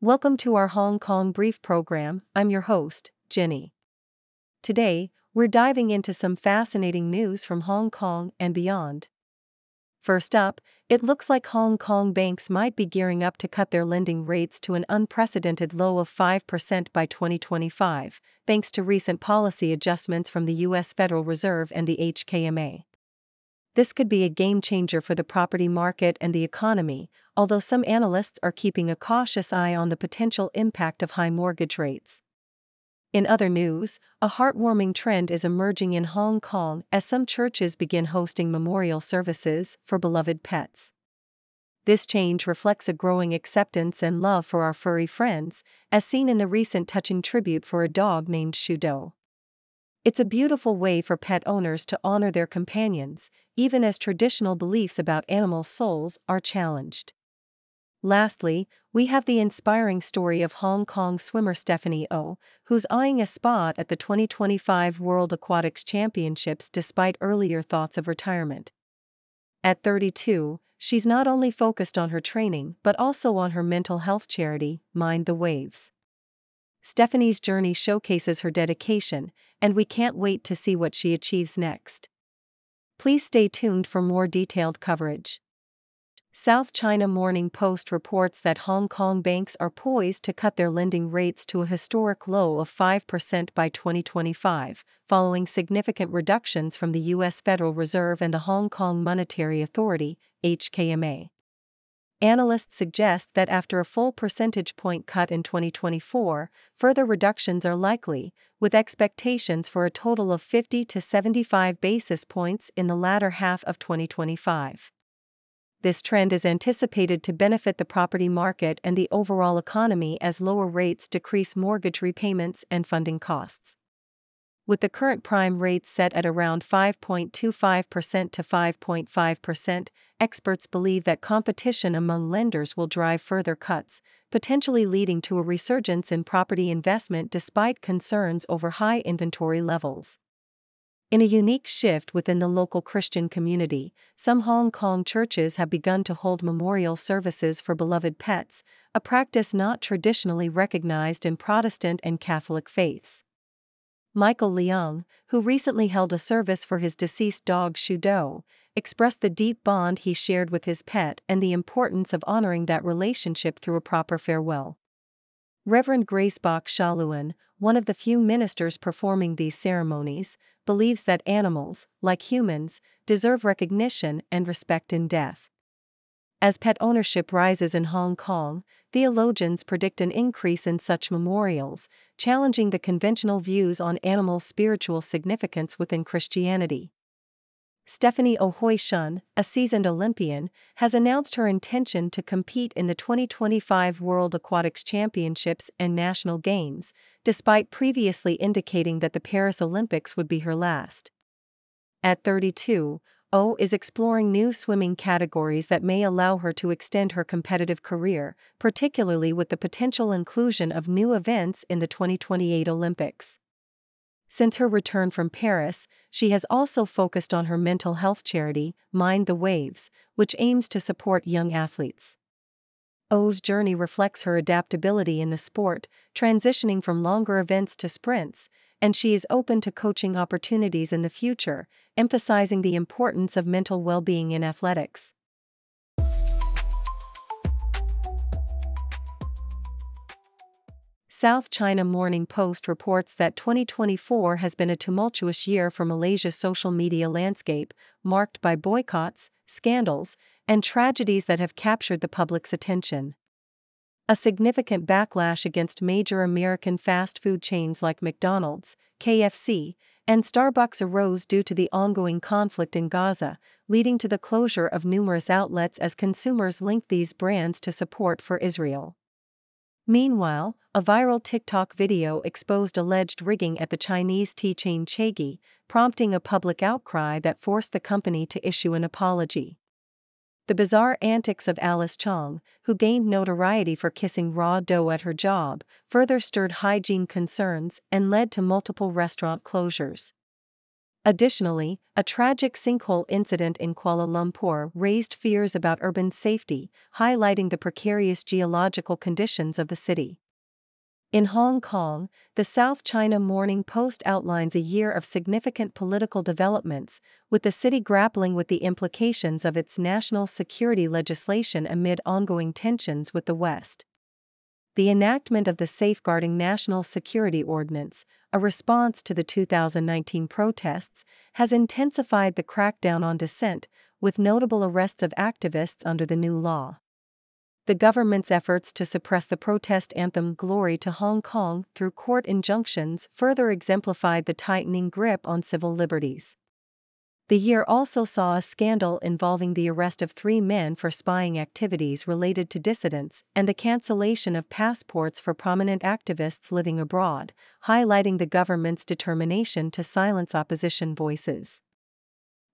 Welcome to our Hong Kong Brief program. I'm your host, Jenny. Today, we're diving into some fascinating news from Hong Kong and beyond. First up, it looks like Hong Kong banks might be gearing up to cut their lending rates to an unprecedented low of 5% by 2025, thanks to recent policy adjustments from the U.S. Federal Reserve and the HKMA. This could be a game changer for the property market and the economy, although some analysts are keeping a cautious eye on the potential impact of high mortgage rates. In other news, a heartwarming trend is emerging in Hong Kong as some churches begin hosting memorial services for beloved pets. This change reflects a growing acceptance and love for our furry friends, as seen in the recent touching tribute for a dog named Siu Dou. It's a beautiful way for pet owners to honor their companions, even as traditional beliefs about animal souls are challenged. Lastly, we have the inspiring story of Hong Kong swimmer Stephanie Oh, who's eyeing a spot at the 2025 World Aquatics Championships despite earlier thoughts of retirement. At 32, she's not only focused on her training but also on her mental health charity, Mind the Waves. Stephanie's journey showcases her dedication, and we can't wait to see what she achieves next. Please stay tuned for more detailed coverage. South China Morning Post reports that Hong Kong banks are poised to cut their lending rates to a historic low of 5% by 2025, following significant reductions from the U.S. Federal Reserve and the Hong Kong Monetary Authority, HKMA. Analysts suggest that after a full percentage point cut in 2024, further reductions are likely, with expectations for a total of 50 to 75 basis points in the latter half of 2025. This trend is anticipated to benefit the property market and the overall economy as lower rates decrease mortgage repayments and funding costs. With the current prime rate set at around 5.25% to 5.5%, experts believe that competition among lenders will drive further cuts, potentially leading to a resurgence in property investment despite concerns over high inventory levels. In a unique shift within the local Christian community, some Hong Kong churches have begun to hold memorial services for beloved pets, a practice not traditionally recognized in Protestant and Catholic faiths. Michael Leung, who recently held a service for his deceased dog Siu Dou, expressed the deep bond he shared with his pet and the importance of honoring that relationship through a proper farewell. Reverend Grace Bach Shaluan, one of the few ministers performing these ceremonies, believes that animals, like humans, deserve recognition and respect in death. As pet ownership rises in Hong Kong, theologians predict an increase in such memorials, challenging the conventional views on animals' spiritual significance within Christianity. Stephanie Oh Hui Shun, a seasoned Olympian, has announced her intention to compete in the 2025 World Aquatics Championships and National Games, despite previously indicating that the Paris Olympics would be her last. At 32, Oh is exploring new swimming categories that may allow her to extend her competitive career, particularly with the potential inclusion of new events in the 2028 Olympics. Since her return from Paris, she has also focused on her mental health charity, Mind the Waves, which aims to support young athletes. Oh's journey reflects her adaptability in the sport, transitioning from longer events to sprints, and she is open to coaching opportunities in the future, emphasizing the importance of mental well-being in athletics. South China Morning Post reports that 2024 has been a tumultuous year for Malaysia's social media landscape, marked by boycotts, scandals, and tragedies that have captured the public's attention. A significant backlash against major American fast food chains like McDonald's, KFC, and Starbucks arose due to the ongoing conflict in Gaza, leading to the closure of numerous outlets as consumers linked these brands to support for Israel. Meanwhile, a viral TikTok video exposed alleged rigging at the Chinese tea chain Cheggy, prompting a public outcry that forced the company to issue an apology. The bizarre antics of Alice Chong, who gained notoriety for kissing raw dough at her job, further stirred hygiene concerns and led to multiple restaurant closures. Additionally, a tragic sinkhole incident in Kuala Lumpur raised fears about urban safety, highlighting the precarious geological conditions of the city. In Hong Kong, the South China Morning Post outlines a year of significant political developments, with the city grappling with the implications of its national security legislation amid ongoing tensions with the West. The enactment of the Safeguarding National Security Ordinance, a response to the 2019 protests, has intensified the crackdown on dissent, with notable arrests of activists under the new law. The government's efforts to suppress the protest anthem "Glory to Hong Kong" through court injunctions further exemplified the tightening grip on civil liberties. The year also saw a scandal involving the arrest of 3 men for spying activities related to dissidents and the cancellation of passports for prominent activists living abroad, highlighting the government's determination to silence opposition voices.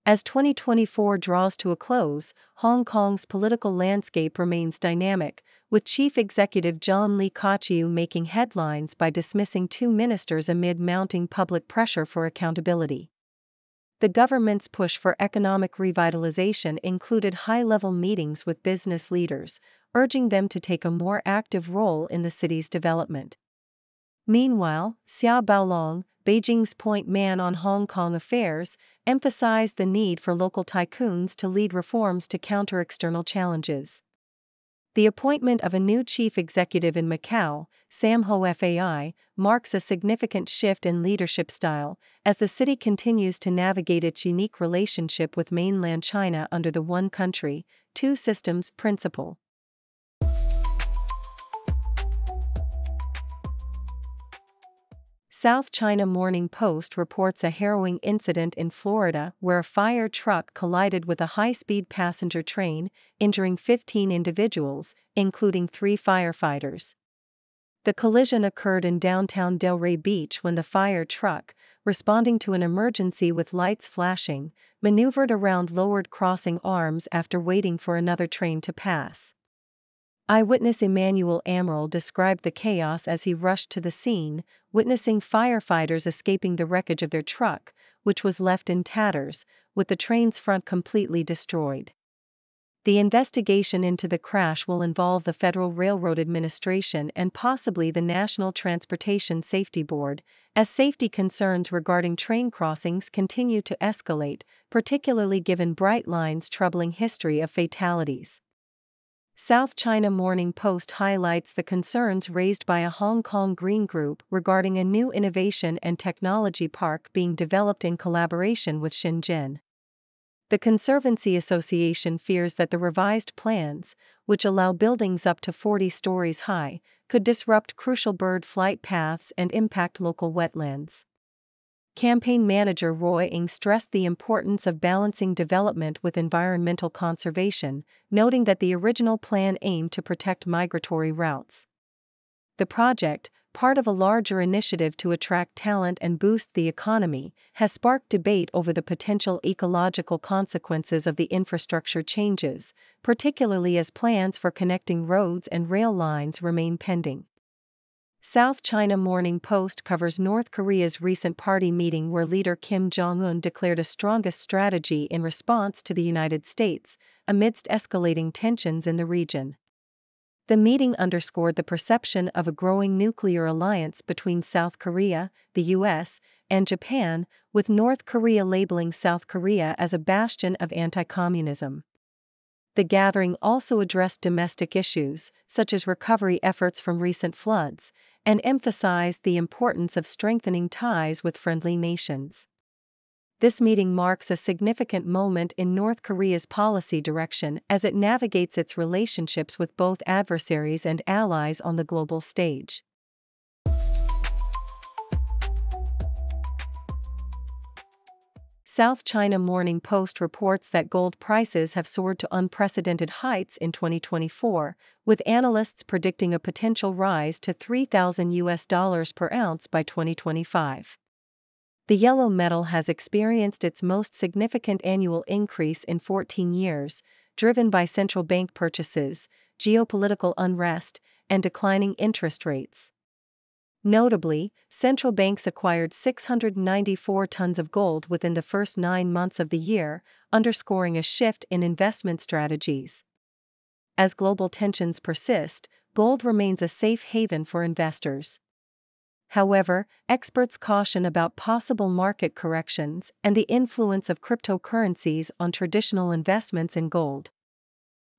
As 2024 draws to a close, Hong Kong's political landscape remains dynamic, with Chief Executive John Lee Ka-chiu making headlines by dismissing 2 ministers amid mounting public pressure for accountability. The government's push for economic revitalization included high-level meetings with business leaders, urging them to take a more active role in the city's development. Meanwhile, Xiao Baolong, Beijing's point man on Hong Kong affairs, emphasized the need for local tycoons to lead reforms to counter external challenges. The appointment of a new chief executive in Macau, Sam Ho Fai, marks a significant shift in leadership style, as the city continues to navigate its unique relationship with mainland China under the one country, two systems principle. South China Morning Post reports a harrowing incident in Florida where a fire truck collided with a high-speed passenger train, injuring 15 individuals, including 3 firefighters. The collision occurred in downtown Delray Beach when the fire truck, responding to an emergency with lights flashing, maneuvered around lowered crossing arms after waiting for another train to pass. Eyewitness Emmanuel Amaral described the chaos as he rushed to the scene, witnessing firefighters escaping the wreckage of their truck, which was left in tatters, with the train's front completely destroyed. The investigation into the crash will involve the Federal Railroad Administration and possibly the National Transportation Safety Board, as safety concerns regarding train crossings continue to escalate, particularly given Brightline's troubling history of fatalities. South China Morning Post highlights the concerns raised by a Hong Kong Green Group regarding a new innovation and technology park being developed in collaboration with Shenzhen. The Conservancy Association fears that the revised plans, which allow buildings up to 40 stories high, could disrupt crucial bird flight paths and impact local wetlands. Campaign manager Roy Ng stressed the importance of balancing development with environmental conservation, noting that the original plan aimed to protect migratory routes. The project, part of a larger initiative to attract talent and boost the economy, has sparked debate over the potential ecological consequences of the infrastructure changes, particularly as plans for connecting roads and rail lines remain pending. South China Morning Post covers North Korea's recent party meeting where leader Kim Jong-un declared a strongest strategy in response to the United States, amidst escalating tensions in the region. The meeting underscored the perception of a growing nuclear alliance between South Korea, the U.S., and Japan, with North Korea labeling South Korea as a bastion of anti-communism. The gathering also addressed domestic issues, such as recovery efforts from recent floods, and emphasized the importance of strengthening ties with friendly nations. This meeting marks a significant moment in North Korea's policy direction as it navigates its relationships with both adversaries and allies on the global stage. South China Morning Post reports that gold prices have soared to unprecedented heights in 2024, with analysts predicting a potential rise to $3,000 per ounce by 2025. The yellow metal has experienced its most significant annual increase in 14 years, driven by central bank purchases, geopolitical unrest, and declining interest rates. Notably, central banks acquired 694 tons of gold within the first 9 months of the year, underscoring a shift in investment strategies. As global tensions persist, gold remains a safe haven for investors. However, experts caution about possible market corrections and the influence of cryptocurrencies on traditional investments in gold.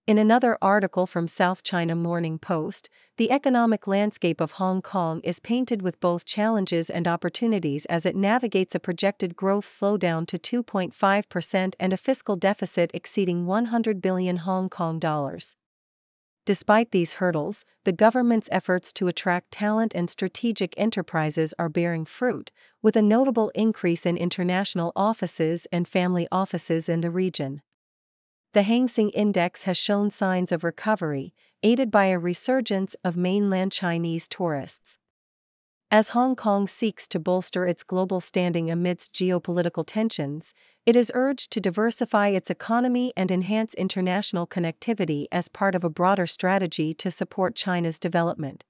In another article from South China Morning Post, the economic landscape of Hong Kong is painted with both challenges and opportunities as it navigates a projected growth slowdown to 2.5% and a fiscal deficit exceeding 100 billion Hong Kong dollars. Despite these hurdles, the government's efforts to attract talent and strategic enterprises are bearing fruit, with a notable increase in international offices and family offices in the region. The Hang Seng Index has shown signs of recovery, aided by a resurgence of mainland Chinese tourists. As Hong Kong seeks to bolster its global standing amidst geopolitical tensions, it is urged to diversify its economy and enhance international connectivity as part of a broader strategy to support China's development.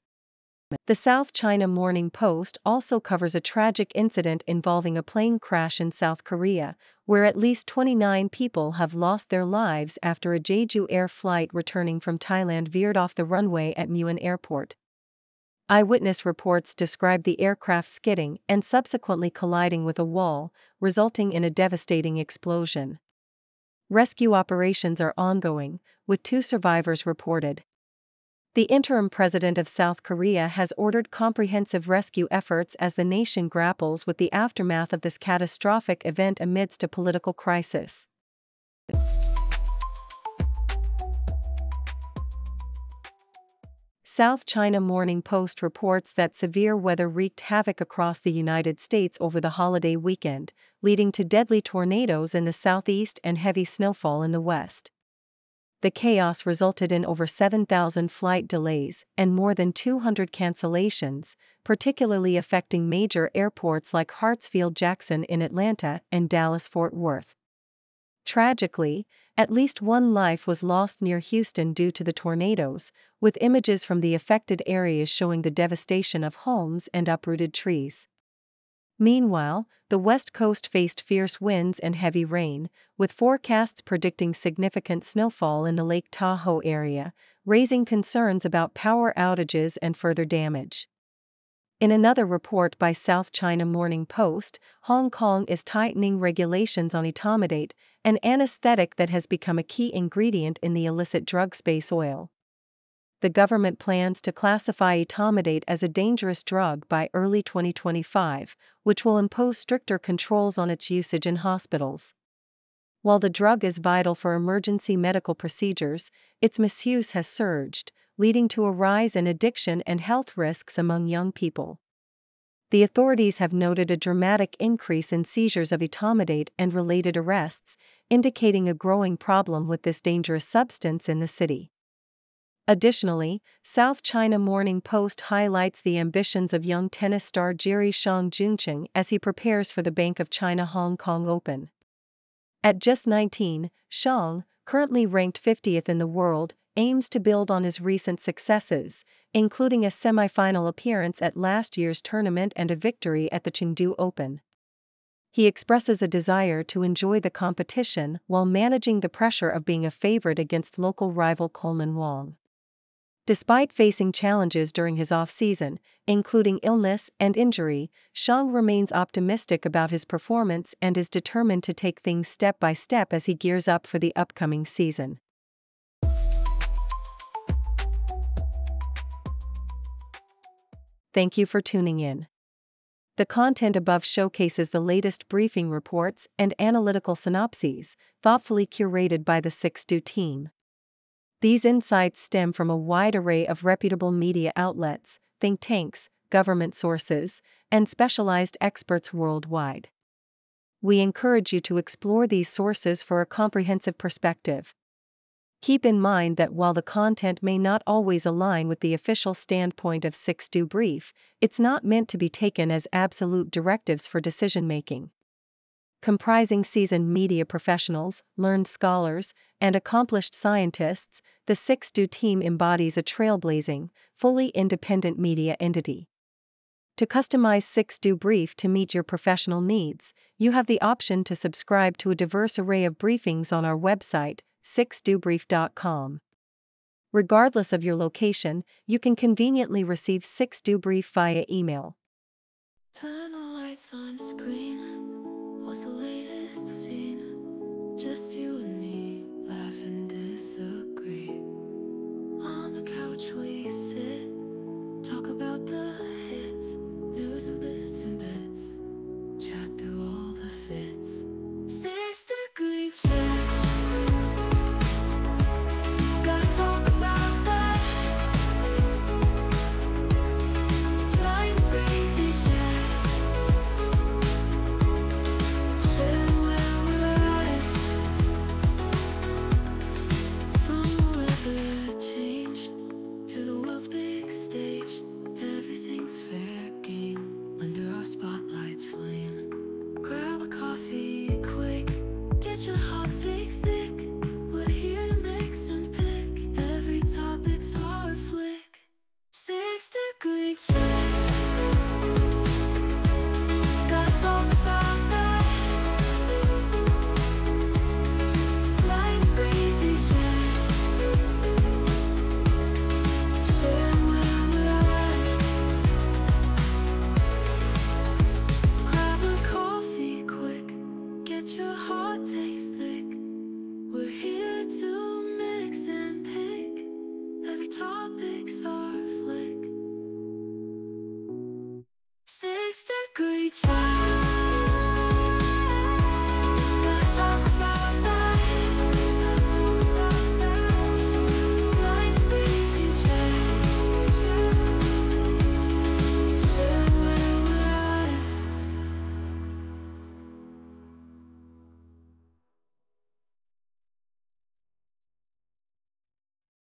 The South China Morning Post also covers a tragic incident involving a plane crash in South Korea, where at least 29 people have lost their lives after a Jeju Air flight returning from Thailand veered off the runway at Muan Airport. Eyewitness reports describe the aircraft skidding and subsequently colliding with a wall, resulting in a devastating explosion. Rescue operations are ongoing, with 2 survivors reported. The interim president of South Korea has ordered comprehensive rescue efforts as the nation grapples with the aftermath of this catastrophic event amidst a political crisis. South China Morning Post reports that severe weather wreaked havoc across the United States over the holiday weekend, leading to deadly tornadoes in the southeast and heavy snowfall in the west. The chaos resulted in over 7,000 flight delays and more than 200 cancellations, particularly affecting major airports like Hartsfield-Jackson in Atlanta and Dallas-Fort Worth. Tragically, at least 1 life was lost near Houston due to the tornadoes, with images from the affected areas showing the devastation of homes and uprooted trees. Meanwhile, the West Coast faced fierce winds and heavy rain, with forecasts predicting significant snowfall in the Lake Tahoe area, raising concerns about power outages and further damage. In another report by South China Morning Post, Hong Kong is tightening regulations on etomidate, an anesthetic that has become a key ingredient in the illicit drug space oil. The government plans to classify etomidate as a dangerous drug by early 2025, which will impose stricter controls on its usage in hospitals. While the drug is vital for emergency medical procedures, its misuse has surged, leading to a rise in addiction and health risks among young people. The authorities have noted a dramatic increase in seizures of etomidate and related arrests, indicating a growing problem with this dangerous substance in the city. Additionally, South China Morning Post highlights the ambitions of young tennis star Jiri Shang Juncheng as he prepares for the Bank of China Hong Kong Open. At just 19, Shang, currently ranked 50th in the world, aims to build on his recent successes, including a semi-final appearance at last year's tournament and a victory at the Chengdu Open. He expresses a desire to enjoy the competition while managing the pressure of being a favorite against local rival Coleman Wong. Despite facing challenges during his off-season, including illness and injury, Shang remains optimistic about his performance and is determined to take things step by step as he gears up for the upcoming season. Thank you for tuning in. The content above showcases the latest briefing reports and analytical synopses, thoughtfully curated by the Siu Dou team. These insights stem from a wide array of reputable media outlets, think tanks, government sources, and specialized experts worldwide. We encourage you to explore these sources for a comprehensive perspective. Keep in mind that while the content may not always align with the official standpoint of Siu Dou Brief, it's not meant to be taken as absolute directives for decision-making. Comprising seasoned media professionals, learned scholars, and accomplished scientists, the Siu Dou team embodies a trailblazing, fully independent media entity. To customize Siu Dou brief to meet your professional needs, you have the option to subscribe to a diverse array of briefings on our website, siudoubrief.com. Regardless of your location, you can conveniently receive Siu Dou brief via email. Turn the lights on screen. What's the latest scene? Just you and me, laugh and disagree. On the couch we